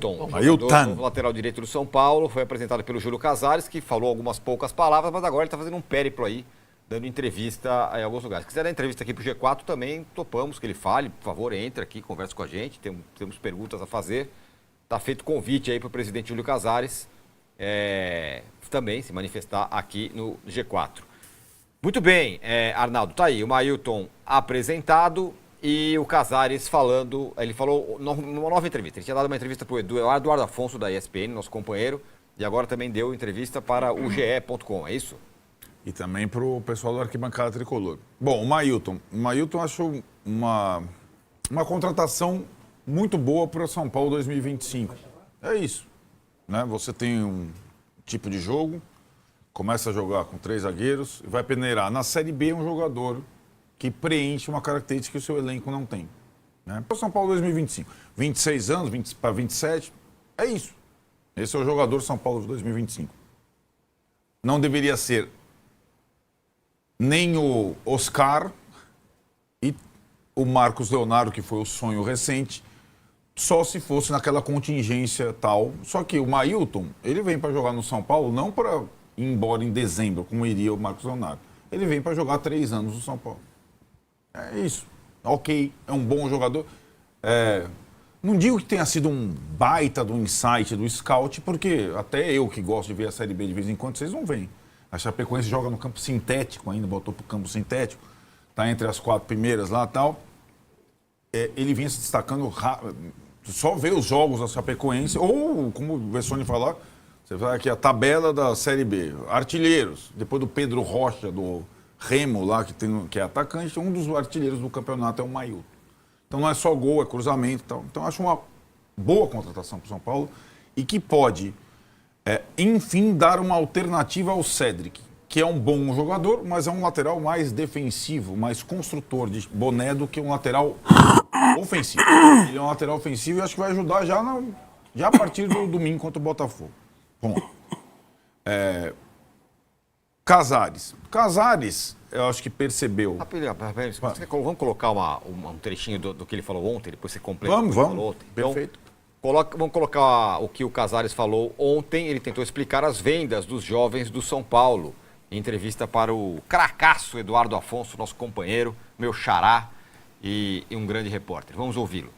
Novo lateral direito do São Paulo, foi apresentado pelo Júlio Casares, que falou algumas poucas palavras, mas agora ele está fazendo um périplo aí, dando entrevista em alguns lugares. Se quiser dar entrevista aqui para o G4, também topamos que ele fale, por favor, entre aqui, converse com a gente, temos perguntas a fazer. Está feito convite aí para o presidente Júlio Casares também se manifestar aqui no G4. Muito bem, Arnaldo, tá aí o Mailton apresentado e o Casares falando, ele falou numa nova entrevista, ele tinha dado uma entrevista para o Eduardo Afonso da ESPN, nosso companheiro, e agora também deu entrevista para o GE.com, é isso? E também para o pessoal do Arquibancada Tricolor. Bom, o Mailton achou uma contratação muito boa para o São Paulo 2025. É isso, né? Você tem um tipo de jogo, começa a jogar com 3 zagueiros e vai peneirar. Na Série B, um jogador que preenche uma característica que o seu elenco não tem. Né? Para o São Paulo 2025. 26 anos, para 27, é isso. Esse é o jogador São Paulo de 2025. Não deveria ser nem o Oscar e o Marcos Leonardo, que foi o sonho recente, só se fosse naquela contingência tal. Só que o Mailton, ele vem para jogar no São Paulo não para ir embora em dezembro, como iria o Marcos Leonardo. Ele vem para jogar 3 anos no São Paulo. É isso. Ok, é um bom jogador. Não digo que tenha sido um baita do insight do scout, porque até eu que gosto de ver a Série B de vez em quando, vocês não veem. A Chapecoense joga no campo sintético ainda, botou para o campo sintético, está entre as 4 primeiras lá e tal. Ele vinha se destacando, só ver os jogos da Chapecoense, ou, como o Vessone falar, você vai aqui a tabela da Série B, artilheiros, depois do Pedro Rocha, do Remo lá, que é atacante, um dos artilheiros do campeonato é o Mailton. Então não é só gol, é cruzamento e tal. Então acho uma boa contratação para o São Paulo e que pode, enfim, dar uma alternativa ao Cédric, que é um bom jogador, mas é um lateral mais defensivo, mais construtor de boné do que um lateral ofensivo. Ele é um lateral ofensivo e acho que vai ajudar já a partir do domingo contra o Botafogo. Bom, Casares, eu acho que percebeu. Vamos colocar um trechinho do que ele falou ontem, depois você completa o que ele falou ontem. Perfeito. Então, vamos colocar o que o Casares falou ontem. Ele tentou explicar as vendas dos jovens do São Paulo. Em entrevista para o cracaço Eduardo Afonso, nosso companheiro, meu xará e um grande repórter. Vamos ouvi-lo.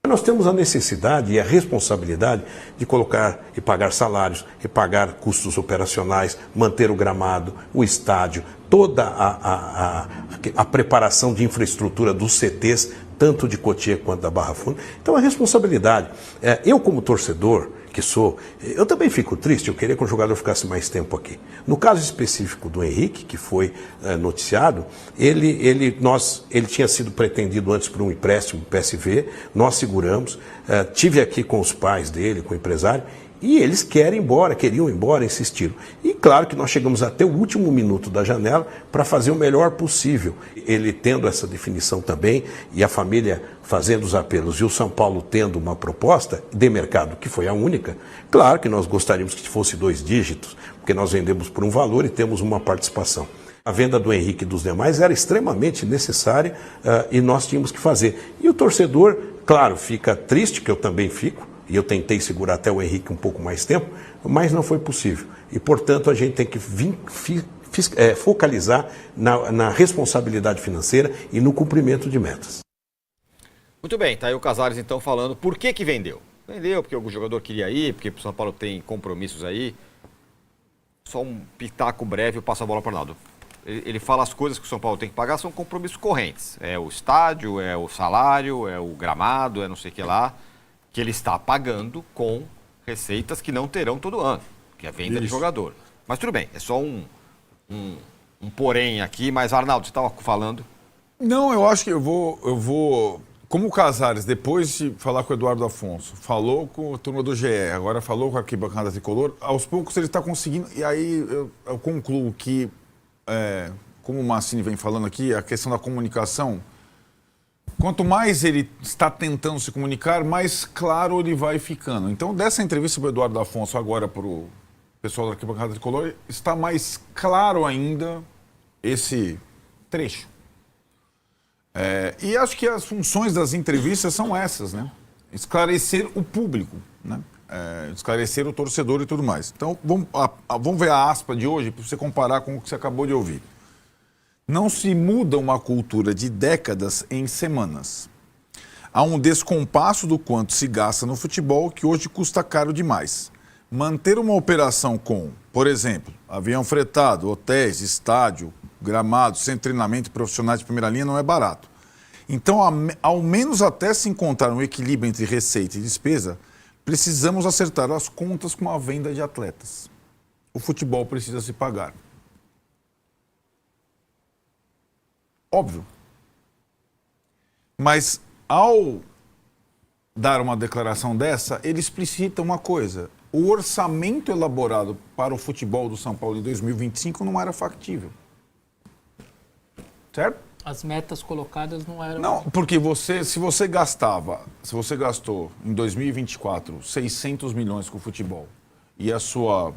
Nós temos a necessidade e a responsabilidade de colocar e pagar salários, e pagar custos operacionais, manter o gramado, o estádio, toda a preparação de infraestrutura dos CTs, tanto de Cotia quanto da Barra Funda. Então a responsabilidade, eu como torcedor que sou, eu também fico triste, eu queria que o jogador ficasse mais tempo aqui. No caso específico do Henrique, que foi noticiado, ele tinha sido pretendido antes por um empréstimo, PSV, nós seguramos, tive aqui com os pais dele, com o empresário, e eles queriam ir embora, insistiram. E claro que nós chegamos até o último minuto da janela para fazer o melhor possível. Ele tendo essa definição também, e a família fazendo os apelos, e o São Paulo tendo uma proposta de mercado, que foi a única, claro que nós gostaríamos que fosse 2 dígitos, porque nós vendemos por um valor e temos uma participação. A venda do Henrique e dos demais era extremamente necessária e nós tínhamos que fazer. E o torcedor, claro, fica triste, que eu também fico, e eu tentei segurar até o Henrique um pouco mais tempo, mas não foi possível. E, portanto, a gente tem que focalizar na responsabilidade financeira e no cumprimento de metas. Muito bem, tá aí o Casares então falando por que vendeu. Vendeu porque o jogador queria ir, porque o São Paulo tem compromissos aí. Só um pitaco breve, eu passo a bola para o Arnaldo. Ele fala as coisas que o São Paulo tem que pagar, são compromissos correntes. É o estádio, é o salário, é o gramado, é não sei o que lá, que ele está pagando com receitas que não terão todo ano, que é a venda de jogador. Mas tudo bem, é só um porém aqui, mas Arnaldo, você estava falando? Não, eu acho que eu vou... Como o Casares, depois de falar com o Eduardo Afonso, falou com a turma do GE, agora falou com a Arquibancada Tricolor, aos poucos ele está conseguindo, e aí eu concluo que, como o Massini vem falando aqui, a questão da comunicação, quanto mais ele está tentando se comunicar, mais claro ele vai ficando. Então, dessa entrevista para o Eduardo Afonso, agora para o pessoal da Arquibancada Tricolor, está mais claro ainda esse trecho. E acho que as funções das entrevistas são essas, né? Esclarecer o público, né? Esclarecer o torcedor e tudo mais. Então, vamos ver a aspa de hoje para você comparar com o que você acabou de ouvir. Não se muda uma cultura de décadas em semanas. Há um descompasso do quanto se gasta no futebol que hoje custa caro demais. Manter uma operação com, por exemplo, avião fretado, hotéis, estádio, gramado, centro de treinamento e profissionais de primeira linha não é barato. Então, ao menos até se encontrar um equilíbrio entre receita e despesa, precisamos acertar as contas com a venda de atletas. O futebol precisa se pagar. Óbvio. Mas, ao dar uma declaração dessa, ele explicita uma coisa. O orçamento elaborado para o futebol do São Paulo em 2025 não era factível. Certo? As metas colocadas não eram... Não, porque se você gastou em 2024 600 milhões com o futebol e a sua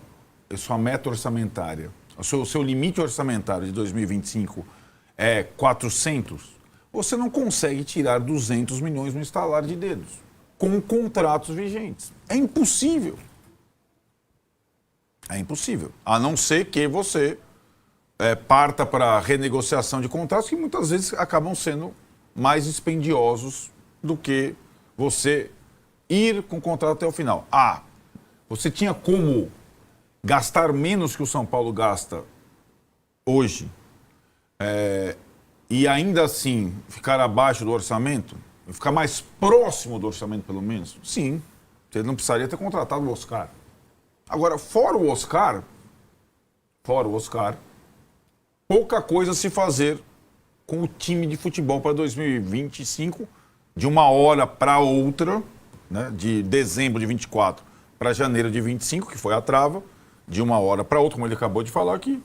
meta orçamentária, o seu limite orçamentário de 2025 é 400, você não consegue tirar 200 milhões no estalar de dedos, com contratos vigentes. É impossível. É impossível. A não ser que você parta para renegociação de contratos que muitas vezes acabam sendo mais dispendiosos do que você ir com o contrato até o final. Você tinha como gastar menos que o São Paulo gasta hoje e ainda assim ficar abaixo do orçamento, ficar mais próximo do orçamento pelo menos? Sim, você não precisaria ter contratado o Oscar. Agora, fora o Oscar, pouca coisa se fazer com o time de futebol para 2025, de uma hora para outra, né, de dezembro de 24 para janeiro de 25, que foi a trava, de uma hora para outra, como ele acabou de falar aqui,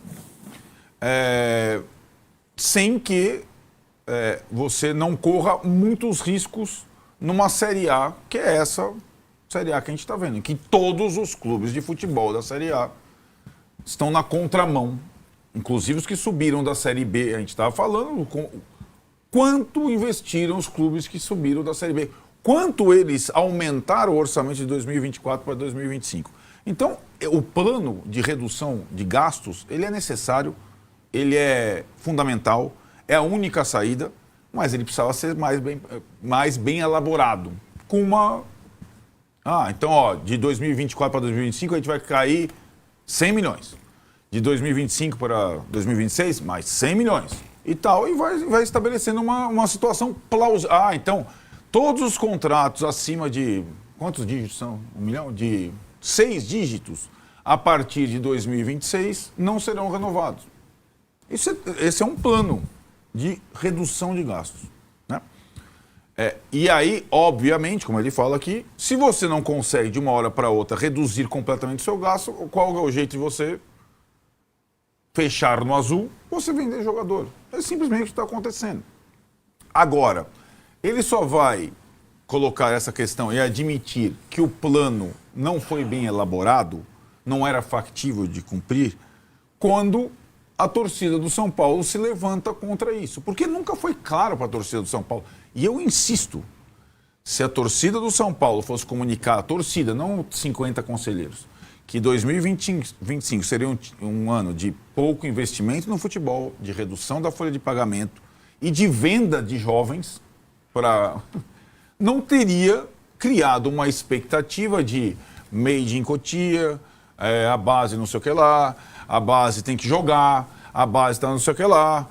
sem que você não corra muitos riscos numa Série A, que é essa Série A que a gente está vendo, em que todos os clubes de futebol da Série A estão na contramão, inclusive os que subiram da Série B. A gente estava falando quanto investiram os clubes que subiram da Série B, quanto eles aumentaram o orçamento de 2024 para 2025. Então, o plano de redução de gastos, ele é necessário, ele é fundamental, é a única saída, mas ele precisava ser mais bem elaborado, com uma... então, de 2024 para 2025 a gente vai cair 100 milhões. De 2025 para 2026, mais 100 milhões. E tal, e vai estabelecendo uma situação plausível. Então, todos os contratos acima de... Quantos dígitos são? 1 milhão? De 6 dígitos, a partir de 2026, não serão renovados. Esse é um plano de redução de gastos, né? E aí, obviamente, como ele fala aqui, se você não consegue de uma hora para outra reduzir completamente o seu gasto, qual é o jeito de você fechar no azul? Você vender jogador. É simplesmente o que está acontecendo. Agora, ele só vai colocar essa questão e admitir que o plano não foi bem elaborado, não era factível de cumprir, quando a torcida do São Paulo se levanta contra isso. Porque nunca foi claro para a torcida do São Paulo. E eu insisto, se a torcida do São Paulo fosse comunicar, a torcida, não 50 conselheiros, que 2025 seria um ano de pouco investimento no futebol, de redução da folha de pagamento e de venda de jovens, não teria criado uma expectativa de made in Cotia, a base não sei o que lá, a base tem que jogar, a base está não sei o que lá.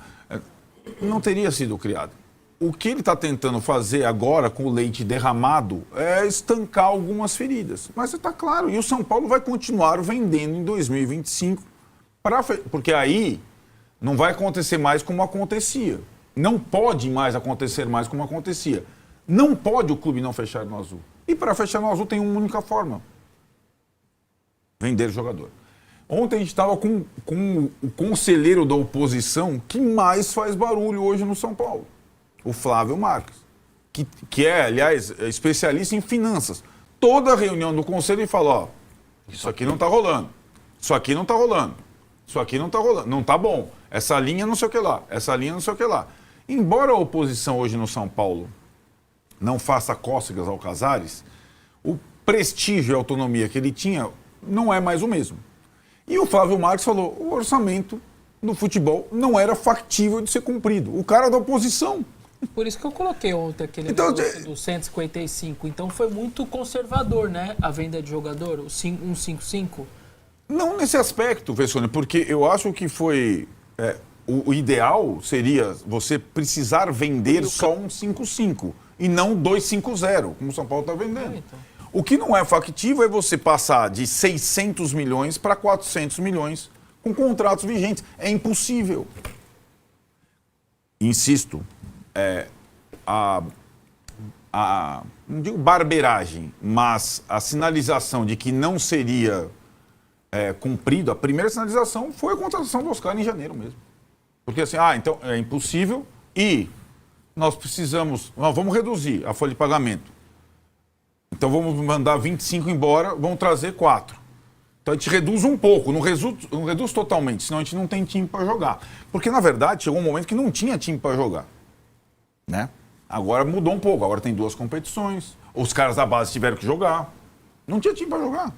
Não teria sido criado. O que ele está tentando fazer agora com o leite derramado é estancar algumas feridas. Mas está claro, e o São Paulo vai continuar vendendo em 2025, porque aí não vai acontecer mais como acontecia. Não pode mais acontecer mais como acontecia. Não pode o clube não fechar no azul. E para fechar no azul tem uma única forma: vender jogador. Ontem a gente estava com o conselheiro da oposição que mais faz barulho hoje no São Paulo, o Flávio Marques, que é, aliás, especialista em finanças. Toda reunião do conselho ele fala, isso aqui não está rolando, isso aqui não está rolando, isso aqui não está rolando, não está bom, essa linha não sei o que lá, essa linha não sei o que lá. embora a oposição hoje no São Paulo não faça cócegas ao Casares, o prestígio e autonomia que ele tinha não é mais o mesmo. E o Flávio Marques falou, o orçamento do futebol não era factível de ser cumprido. O cara da oposição. Por isso que eu coloquei ontem aquele negócio do 155. Então foi muito conservador, né? A venda de jogador, o 155. Não nesse aspecto, Vessone, porque eu acho que foi... o ideal seria você precisar vender só um 155 e não 250, como o São Paulo está vendendo. Então. O que não é factível é você passar de 600 milhões para 400 milhões com contratos vigentes. É impossível. Insisto, não digo barbeiragem, mas a sinalização de que não seria cumprido, a primeira sinalização foi a contratação do Oscar em janeiro mesmo. Porque assim, então é impossível e nós vamos reduzir a folha de pagamento. Então vamos mandar 25 embora, vamos trazer 4. Então a gente reduz um pouco, não reduz totalmente, senão a gente não tem time para jogar. Porque na verdade chegou um momento que não tinha time para jogar. Né? Agora mudou um pouco, agora tem 2 competições, os caras da base tiveram que jogar. Não tinha time para jogar.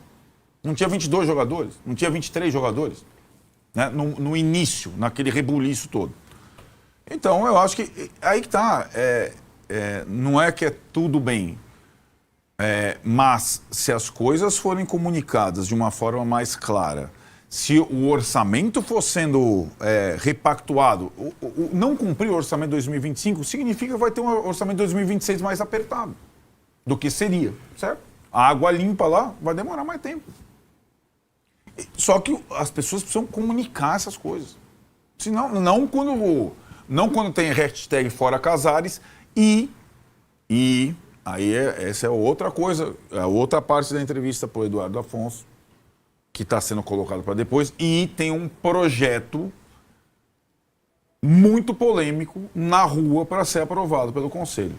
Não tinha 22 jogadores, não tinha 23 jogadores. Né? No início, naquele rebuliço todo. Então eu acho que aí que está. Não é que é tudo bem. Mas se as coisas forem comunicadas de uma forma mais clara, se o orçamento for sendo repactuado, não cumprir o orçamento de 2025 significa que vai ter um orçamento de 2026 mais apertado do que seria, certo? A água limpa lá vai demorar mais tempo. Só que as pessoas precisam comunicar essas coisas. Senão, não quando tem hashtag Fora Casares e aí essa é outra coisa, a outra parte da entrevista para o Eduardo Afonso, que está sendo colocado para depois, e tem um projeto muito polêmico na rua para ser aprovado pelo Conselho.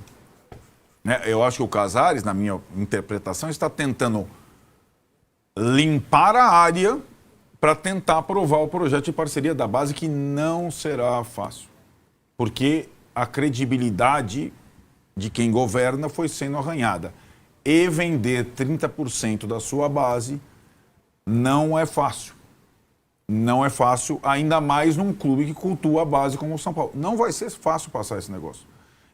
Eu acho que o Casares, na minha interpretação, está tentando limpar a área para tentar aprovar o projeto de parceria da base, que não será fácil. Porque a credibilidade de quem governa foi sendo arranhada. E vender 30% da sua base não é fácil. Não é fácil, ainda mais num clube que cultua a base como o São Paulo. Não vai ser fácil passar esse negócio.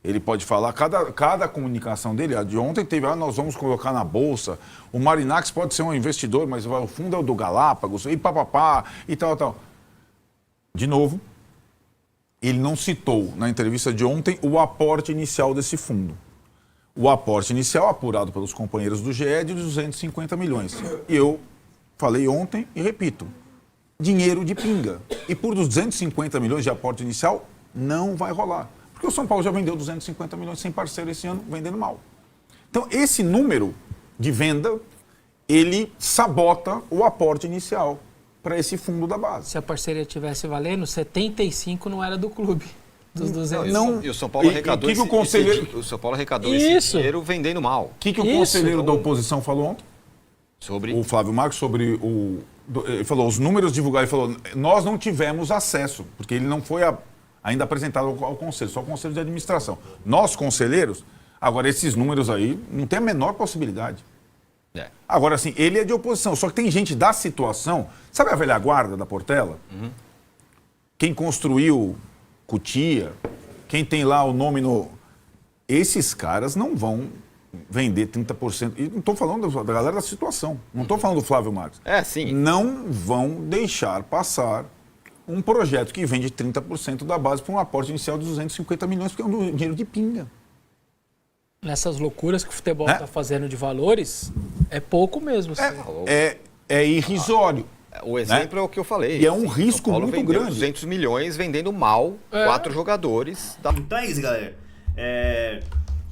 Ele pode falar, cada comunicação dele, a de ontem teve, nós vamos colocar na Bolsa, o Marinax pode ser um investidor, mas o fundo é o do Galápagos, e papapá, e tal. De novo, ele não citou na entrevista de ontem o aporte inicial desse fundo. O aporte inicial, apurado pelos companheiros do GE, é de 250 milhões. E eu falei ontem e repito, dinheiro de pinga. E por 250 milhões de aporte inicial, não vai rolar. Porque o São Paulo já vendeu 250 milhões sem parceiro esse ano, vendendo mal. Então, esse número de venda, ele sabota o aporte inicial para esse fundo da base. Se a parceria tivesse valendo, 75 não era do clube. Dos 200. Não. E o São Paulo arrecadou o São Paulo arrecadou esse dinheiro vendendo mal. O que o conselheiro da oposição falou ontem? Sobre? O Flávio Marques, sobre ele falou, os números divulgados, ele falou, nós não tivemos acesso, porque ele não foi ainda apresentado ao conselho, só ao conselho de administração. Nós, conselheiros, agora esses números aí, não tem a menor possibilidade. Agora, assim, ele é de oposição, só que tem gente da situação, sabe a velha guarda da Portela? Uhum. Quem construiu Cutia, quem tem lá o nome no... Esses caras não vão vender 30%. E não estou falando da galera da situação, não estou falando do Flávio Marques. Sim. Não vão deixar passar um projeto que vende 30% da base para um aporte inicial de 250 milhões, porque é um dinheiro de pinga. Nessas loucuras que o futebol está fazendo de valores, é pouco mesmo. Assim. É irrisório. O exemplo é o que eu falei. E é um risco muito grande. 200 milhões vendendo mal 4 jogadores. Então é isso, galera.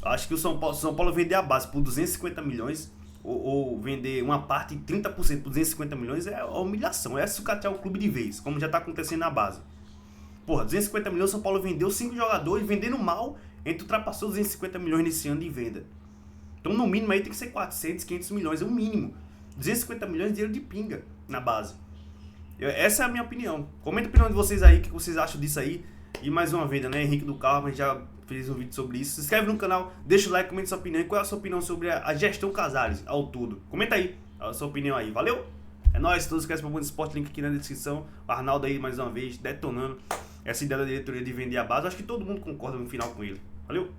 Acho que o São Paulo vender a base por 250 milhões ou vender uma parte, 30% por 250 milhões, é humilhação. É sucatear o clube de vez, como já está acontecendo na base. Porra, 250 milhões, o São Paulo vendeu 5 jogadores, vendendo mal, a gente ultrapassou 250 milhões nesse ano de venda. Então, no mínimo, aí tem que ser 400, 500 milhões, é o mínimo. 250 milhões de dinheiro de pinga na base. Essa é a minha opinião. Comenta a opinião de vocês aí, o que vocês acham disso aí. E mais uma venda, né? Henrique do Carmo, a gente já fez um vídeo sobre isso. Se inscreve no canal, deixa o like, comenta sua opinião. E qual é a sua opinião sobre a gestão Casares ao todo? Comenta aí a sua opinião aí, valeu? É nóis, todos esquecem para o Mundo Esporte, link aqui na descrição. O Arnaldo aí mais uma vez detonando essa ideia da diretoria de vender a base. Acho que todo mundo concorda no final com ele. Valeu?